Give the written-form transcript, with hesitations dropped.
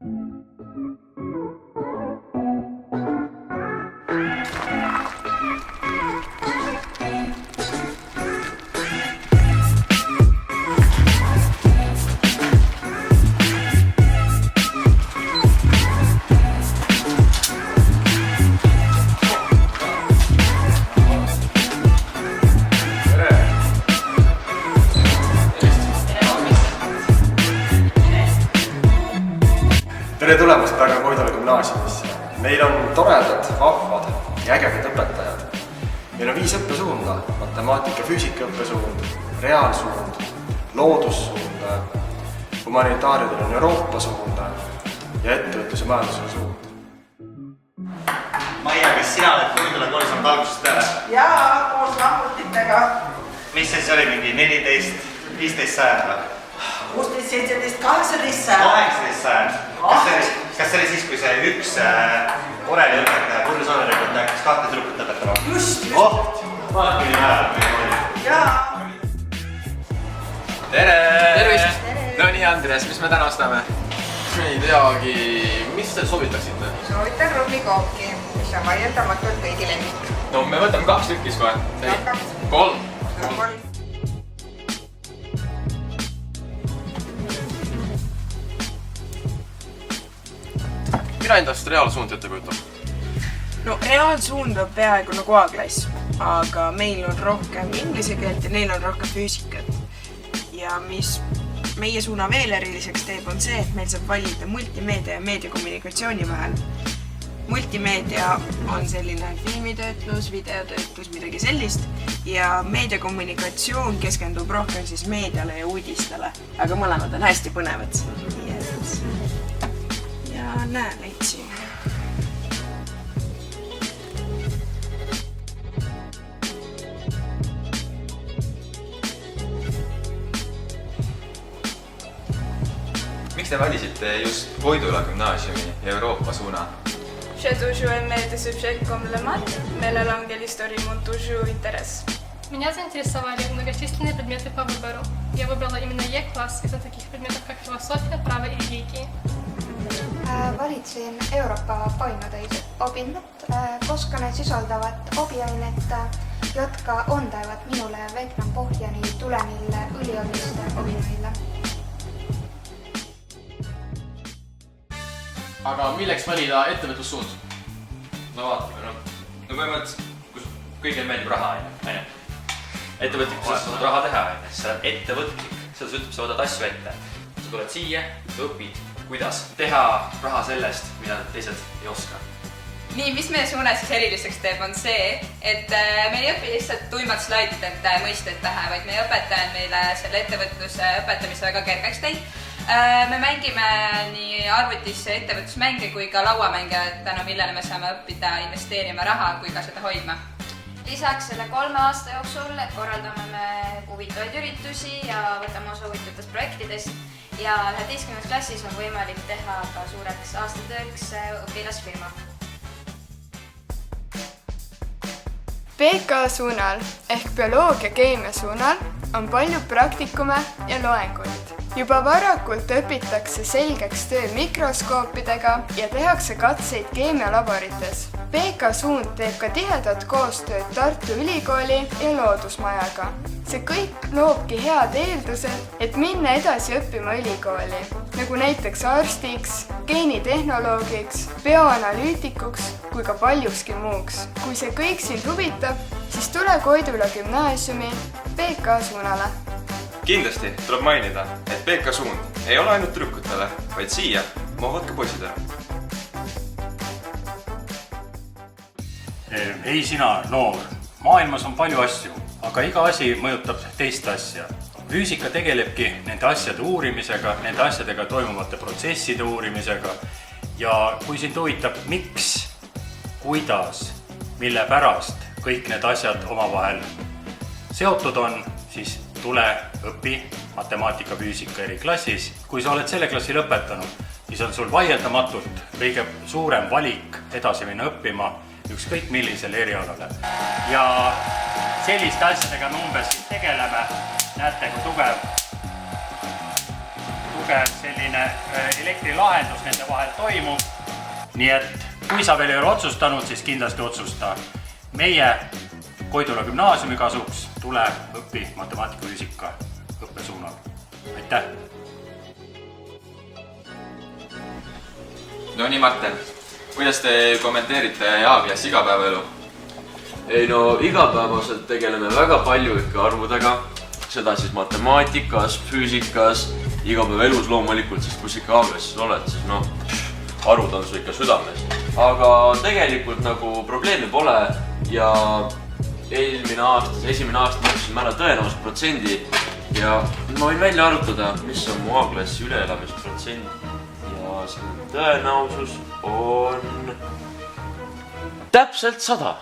Tere tulemast Pärnu Koidula gümnaasiumisse. Meil on toredad, vahvad ja ägedad õpetajad. Meil on 5 õppesuunda: matemaatika, füüsika õppesuund, reaalsuund, loodussuund, humanitaaridel on Euroopa suund ja ettevõtluse majanduse suund. Maia, kas sina oled Koidula koolis olnud algusest peale? Jaa, koos rahvutitega. Mis see oli, mingi 14, 15 sajand või? 16, 17, 18 sajand. 18 sajand. Kas see oli siis, kui see üks Oreli õpetaja, Kurri Soonerikult hakkas 2 tüdrukut õpetama? Just. Vaat küll ajal. Jaa. Tere! Tervist! No nii, Andres, mis me täna ostame? Ei teagi, mis te soovitaksite? Soovitan rummikooki, mis on vaieldamatult kõigi lemmik. No me võtame 2 tükis kohe. 3. Mida endast reaalsuund ette kujutab? No reaalsuund on peaaegu nagu A-klass, aga meil on rohkem inglise keelt ja neil on rohkem füüsikat. Ja mis meie suuna veel eriliseks teeb, on see, et meil saab valida multimeedia ja meediakommunikatsiooni vahel. Multimeedia on selline filmitöötlus, videotöötlus, midagi sellist ja meediakommunikatsioon keskendub rohkem siis meediale ja uudistele, aga mõlemad on hästi põnevad. Ja näe neid siin. Miks te valisite just Koidula gümnaasiumi ja Euroopa suuna? J'ai toujours aimé des sujets comme le maths, mais la langue et l'histoire m'ont toujours intéressé. Меня заинтересовали многочисленные предметы по выбору. Я выбрала именно Е-класс из-за таких предметов, как философия, право и религии. Valitsin Euroopa painotöid opinnat, koska ne sisaldavad opiainet, jotka ontaivat minulle Vietnam pohjani tulemille yliolliste opinnoille. Aga milleks valida ettevõtlussuund? No vaatame, no põhimõtteliselt, kus kõigil meeldib raha, aine. Ettevõtlikus saad raha teha, aine. Sa oled ettevõtlik, seda ütleb, sa võtad asju ette. Sa tuled siia, sa õpid, kuidas teha raha sellest, mida teised ei oska. Nii, mis meie suuna siis eriliseks teeb, on see, et me ei õpi lihtsalt tuimad slaididelt mõisted pähe, vaid meie õpetaja on meile selle ettevõtluse õpetamise väga kergeks teinud. Me mängime nii arvutisse ettevõtlusmänge kui ka lauamänge, tänu millele me saame õppida investeerima raha kui ka seda hoidma. Lisaks selle 3 aasta jooksul korraldame me huvitavaid üritusi ja võtame osa huvitavatest projektidest ja 11. klassis on võimalik teha ka suureks aastatööks õpilasfirma. PK suunal ehk bioloogia-keemia suunal on palju praktikume ja loenguid. Juba varakult õpitakse selgeks töö mikroskoopidega ja tehakse katseid keemialaborites. PK suund teeb ka tihedat koostööd Tartu Ülikooli ja Loodusmajaga. See kõik loobki head eeldused, et minna edasi õppima ülikooli, nagu näiteks arstiks, geenitehnoloogiks, bioanalüütikuks kui ka paljuski muuks. Kui see kõik sind huvitab, siis tule Koidula gümnaasiumi PK suunale. Kindlasti tuleb mainida, et PK suund ei ole ainult tüdrukutele, vaid siia mahuvad ka poisidele. Ei sina, noor. Maailmas on palju asju, aga iga asi mõjutab teist asja. Füüsika tegelebki nende asjade uurimisega, nende asjadega toimuvate protsesside uurimisega ja kui sind huvitab, miks, kuidas, mille pärast kõik need asjad omavahel seotud on, siis tule õpi matemaatika, füüsika eriklassis. Kui sa oled selle klassi lõpetanud, siis on sul vaieldamatult kõige suurem valik edasi minna õppima ükskõik millisele erialale. Ja selliste asjadega me umbes tegeleme. Näete, kui tugev selline elektrilahendus nende vahel toimub. Nii et kui sa veel ei ole otsustanud, siis kindlasti otsusta. Meie Koidula gümnaasiumi kasuks tule õpi matemaatika-füüsika õppesuunal. Aitäh! No nii, Martin, kuidas te kommenteerite A-klassi igapäevaelu? Ei no, igapäevaselt tegeleme väga palju ikka arvudega, seda siis matemaatikas, füüsikas, igapäevaelus loomulikult, sest kus ikka A-klassis oled, siis noh, arvud on su ikka südames. Aga tegelikult nagu probleemi pole ja esimene aasta mõtlesin ära tõenäoliselt protsendi ja ma võin välja arutada, mis on mu A-klassi üleelamisprotsent ja selle tõenäosus on täpselt 100.